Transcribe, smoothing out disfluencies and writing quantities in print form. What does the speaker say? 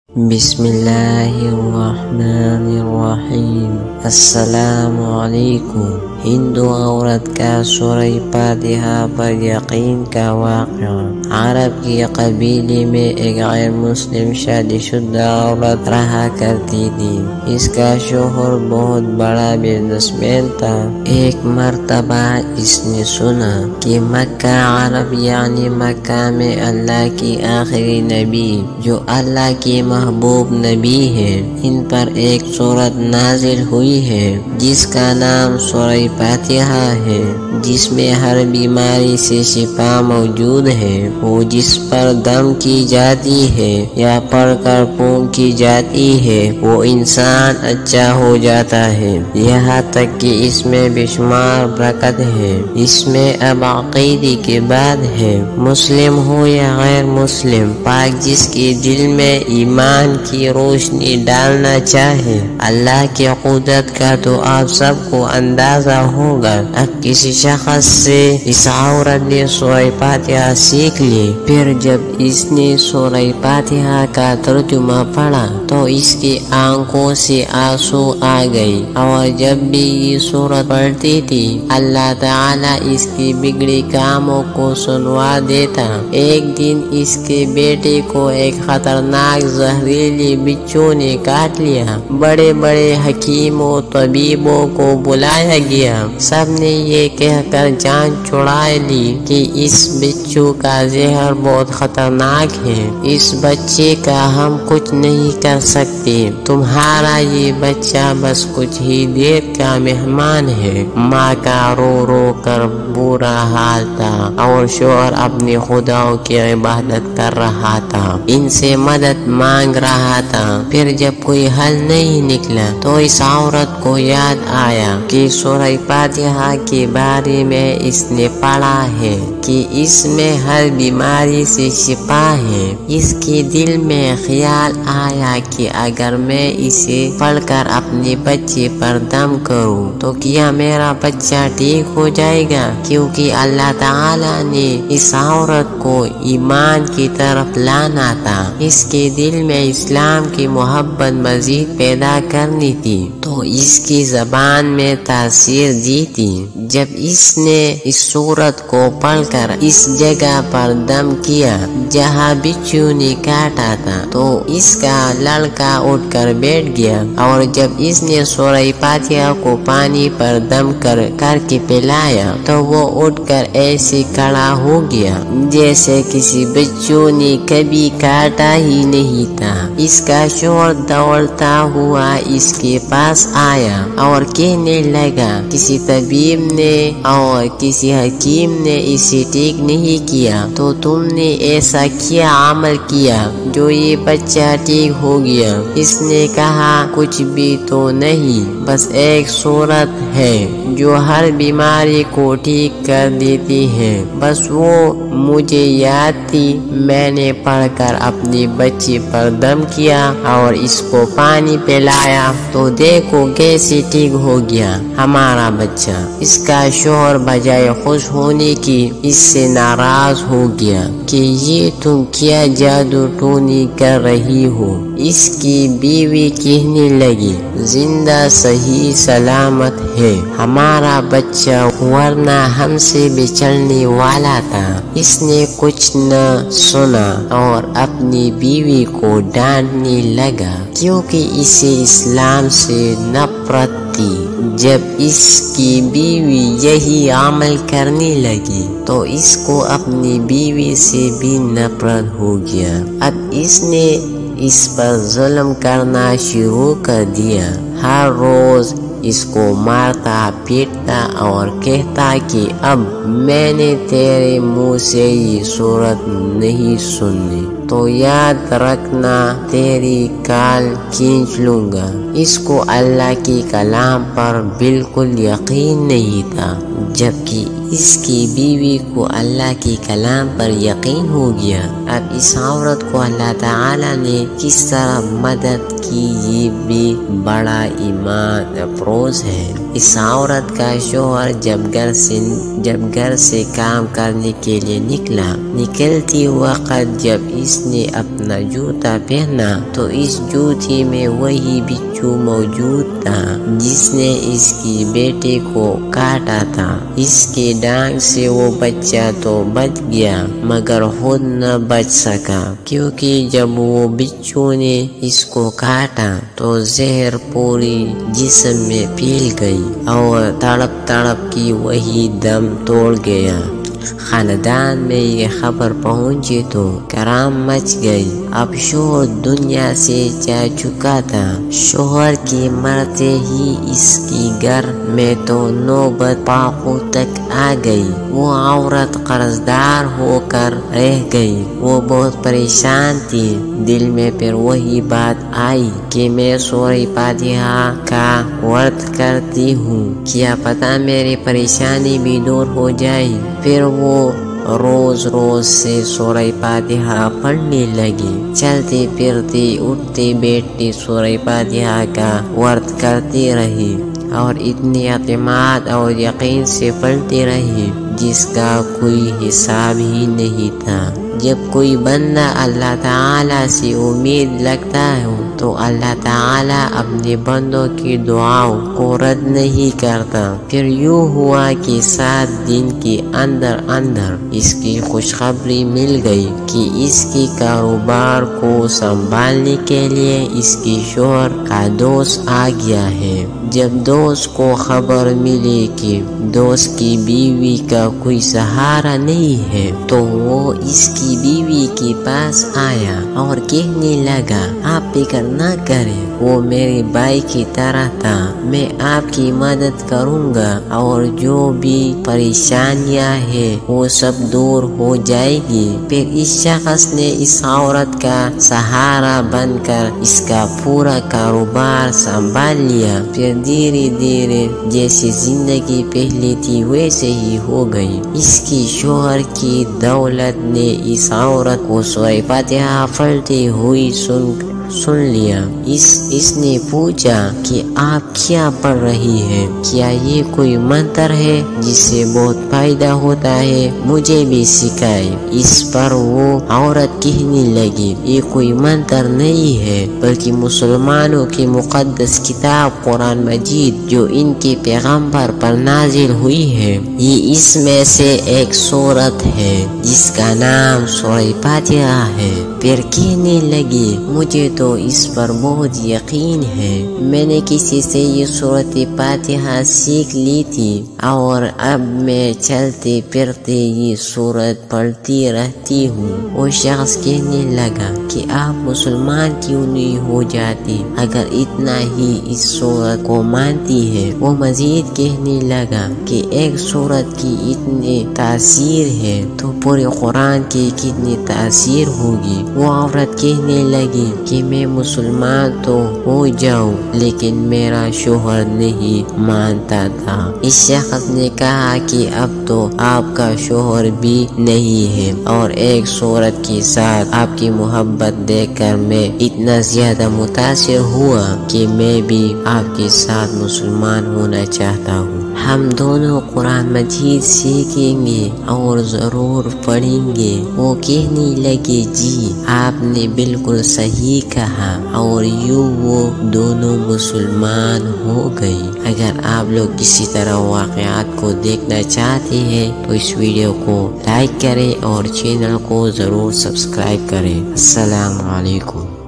بسم اللہ الرحمن الرحیم۔ السلام علیکم۔ ہندو عورت کا سورہ فاتحہ پر یقین کا واقعہ۔ عرب کے قبیلے میں ایک غیر مسلم شادی شدہ عورت رہا کرتی تھی۔ اس کا شوہر بہت بڑا بزنس مین تھا۔ ایک مرتبہ اس نے سنا کہ مکہ عرب یعنی مکہ میں اللہ کی آخری نبی جو اللہ کی محبوب نبی ہے، ان پر ایک سورت نازل ہوئی ہے جس کا نام سورہ فاتحہ ہے، جس میں ہر بیماری سے شفا موجود ہے۔ وہ جس پر دم کی جاتی ہے یا پڑھ کر پھونک کی جاتی ہے وہ انسان اچھا ہو جاتا ہے، یہاں تک کہ اس میں بے شمار برکت ہے۔ اس میں اب عقیدے کی بات ہے، مسلم ہو یا غیر مسلم، پاک جس کے دل میں ایمان کی روشنی ڈالنا چاہے۔ اللہ کی قدرت کا تو آپ سب کو اندازہ ہوگا۔ اب کسی شخص سے اس عورت نے سورہ فاتحہ سیکھ لی، پھر جب اس نے سورہ فاتحہ کا ترجمہ پڑھا تو اس کی آنکھوں سے آنسو آ گئی، اور جب بھی یہ سورت پڑھتی تھی اللہ تعالیٰ اس کی بگڑی کاموں کو سنوا دیتا۔ ایک دن اس کے بیٹے کو ایک خطرناک زہریلی بچھو نے کاٹ لیا۔ بڑے بڑے حکیموں طبیبوں کو بلایا گیا، سب نے یہ کہہ کر جان چھڑا لی کہ اس بچھو کا زہر بہت خطرناک ہے، اس بچے کا ہم کچھ نہیں کر سکتے، تمہارا یہ بچہ بس کچھ ہی دیر کا مہمان ہے۔ ماں کا رو رو کر برا حال تھا، اور شوہر اپنے خداؤں کی عبادت کر رہا تھا، ان سے مدد مانگ رہا تھا۔ پھر جب کوئی حل نہیں نکلا تو اس عورت کو یاد آیا کہ سورہ فاتحہ کے بارے میں اس نے پڑھا ہے کہ اس میں ہر بیماری سے شفا ہے۔ اس کے دل میں خیال آیا کہ اگر میں اسے پڑھ کر اپنے بچے پر دم کروں تو کیا میرا بچہ ٹھیک ہو جائے گا، کیونکہ اللہ تعالیٰ نے اس عورت کو ایمان کی طرف لانا تھا، اس کے دل میں اسلام کی محبت مزید پیدا کرنی تھی، تو اس کی زبان میں تاثیر دی تھی۔ جب اس نے اس سورت کو پڑھ کر اس جگہ پر دم کیا جہاں بچھو نے کاٹا تھا تو اس کا لڑکا اٹھ کر بیٹھ گیا، اور جب اس نے سورہ فاتحہ کو پانی پر دم کر کے پلایا تو وہ اٹھ کر ایسے کھڑا ہو گیا جیسے کسی بچوں نے کبھی کاٹا ہی نہیں تھا۔ اس کا شوہر دوڑتا ہوا اس کے پاس آیا اور کہنے لگا کسی طبیب نے اور کسی حکیم نے اسے ٹھیک نہیں کیا، تو تم نے ایسا کیا عمل کیا جو یہ بچہ ٹھیک ہو گیا؟ اس نے کہا کچھ بھی تو نہیں، بس ایک سورت ہے جو ہر بیماری کو ٹھیک کر دیتی ہے، بس وہ مجھے یاد تھی، میں نے پڑھ کر اپنی بچی پر دم کیا اور اس کو پانی پلایا تو دیکھو کیسے ٹھیک ہو گیا ہمارا بچہ۔ اس کا شوہر بجائے خوش ہونے کی اس سے ناراض ہو گیا کہ یہ تم کیا جادو ٹونی کر رہی ہو۔ اس کی بیوی کہنے لگی زندہ صحیح سلامت ہے ہمارا بچہ، ورنہ ہم سے بچھڑنے والا تھا۔ اس نے کچھ نہ سنا اور اپنی بیوی کو ڈانٹنے لگا کیونکہ اسے اسلام سے نفرت تھی۔ جب اس کی بیوی یہی عمل کرنے لگی تو اس کو اپنی بیوی سے بھی نفرت ہو گیا۔ اب اس نے اس پر ظلم کرنا شروع کر دیا، ہر روز اس کو مارتا پیٹتا اور کہتا کہ اب میں نے تیرے منہ سے یہ سورت نہیں سنی تو یاد رکھنا تیری کال کھینچ لوں گا۔ اس کو اللہ کے کلام پر بالکل یقین نہیں تھا، جبکہ اس کی بیوی کو اللہ کے کلام پر یقین ہو گیا۔ اب اس عورت کو اللہ تعالیٰ نے کس طرح مدد کی یہ بھی بڑا ایمان روز ہے۔ اس عورت کا شوہر جب گھر سے کام کرنے کے لیے نکلتی وقت جب اس نے اپنا جوتا پہنا تو اس جوتے میں وہی بچھو موجود تھا جس نے اس کی بیٹے کو کاٹا تھا۔ اس کی ڈانگ سے وہ بچہ تو بچ گیا مگر خود نہ بچ سکا، کیونکہ جب وہ بچھو نے اس کو کاٹا تو زہر پوری جسم میں پھیل گئی اور تڑپ کی وہی دم توڑ گیا۔ خاندان میں یہ خبر پہنچی تو کرام مچ گئی۔ اب شوہر دنیا سے جا چکا تھا۔ شوہر کی مرتے ہی اس کی گھر میں تو نوبت پاقوں تک آ گئی۔ وہ عورت قرض دار ہو کر رہ گئی۔ وہ بہت پریشان تھی۔ دل میں پھر وہی بات آئی کہ میں سورہ فاتحہ کا ورد کرتی ہوں، کیا پتہ میری پریشانی بھی دور ہو جائے۔ پھر وہ روز سے سورہ فاتحہ پڑھنے لگی۔ چلتی پھرتی اٹھتی بیٹھتی سورہ فاتحہ کا ورد کرتی رہی اور اتنی اعتماد اور یقین سے پڑھتی رہی جس کا کوئی حساب ہی نہیں تھا۔ جب کوئی بندہ اللہ تعالیٰ سے امید لگتا ہے تو اللہ تعالیٰ اپنے بندوں کی دعاؤں کو رد نہیں کرتا۔ پھر یوں ہوا کہ 7 دن کے اندر اس کی خوشخبری مل گئی کہ اس کی کاروبار کو سنبھالنے کے لیے اس کی شوہر کا دوست آ گیا ہے۔ جب دوست کو خبر ملی کہ دوست کی بیوی کا کوئی سہارا نہیں ہے تو وہ اس کی بیوی کے پاس آیا اور کہنے لگا، آپ فکر نہ کریں، وہ میرے بھائی کی طرح تھا، میں آپ کی مدد کروں گا اور جو بھی پریشانیاں ہیں وہ سب دور ہو جائے گی۔ پھر اس شخص نے اس عورت کا سہارا بن کر اس کا پورا کاروبار سنبھال لیا۔ پھر دھیرے جیسی زندگی پہلے تھی ویسے ہی ہو گئی۔ اس کی شوہر کی دولت نے اس عورت کو سورہ فاتحہ پڑھتے ہوئی سن لیا۔ اس نے پوچھا کہ آپ کیا پڑھ رہی ہے؟ کیا یہ کوئی منتر ہے جس سے بہت فائدہ ہوتا ہے؟ مجھے بھی سکھائے۔ اس پر وہ عورت کہنے لگی، یہ کوئی منتر نہیں ہے بلکہ مسلمانوں کی مقدس کتاب قرآن مجید جو ان کے پیغمبر پر نازل ہوئی ہے، یہ اس میں سے ایک سورت ہے جس کا نام سورہ فاتحہ ہے۔ پھر کہنے لگی، مجھے تو اس پر بہت یقین ہے، میں نے کسی سے یہ سورۃ فاتحہ سیکھ لی تھی اور اب میں چلتے پھرتے یہ سورت پڑھتی رہتی ہوں۔ وہ شخص کہنے لگا کہ آپ مسلمان کیوں نہیں ہو جاتی اگر اتنا ہی اس سورت کو مانتی ہے؟ وہ مزید کہنے لگا کہ ایک سورت کی اتنی تاثیر ہے تو پورے قرآن کی کتنی تاثیر ہوگی۔ وہ عورت کہنے لگی کہ میں مسلمان تو ہو جاؤں لیکن میرا شوہر نہیں مانتا تھا۔ اس شخص نے کہا کہ اب تو آپ کا شوہر بھی نہیں ہے اور ایک سورت کے ساتھ آپ کی محبت دیکھ کر میں اتنا زیادہ متاثر ہوا کہ میں بھی آپ کے ساتھ مسلمان ہونا چاہتا ہوں۔ ہم دونوں قرآن مجید سیکھیں گے اور ضرور پڑھیں گے۔ وہ کہنے لگے، جی آپ نے بالکل صحیح کہا، اور یوں وہ دونوں مسلمان ہو گئی۔ اگر آپ لوگ کسی طرح واقعات کو دیکھنا چاہتے ہیں تو اس ویڈیو کو لائک کریں اور چینل کو ضرور سبسکرائب کریں۔ السلام علیکم۔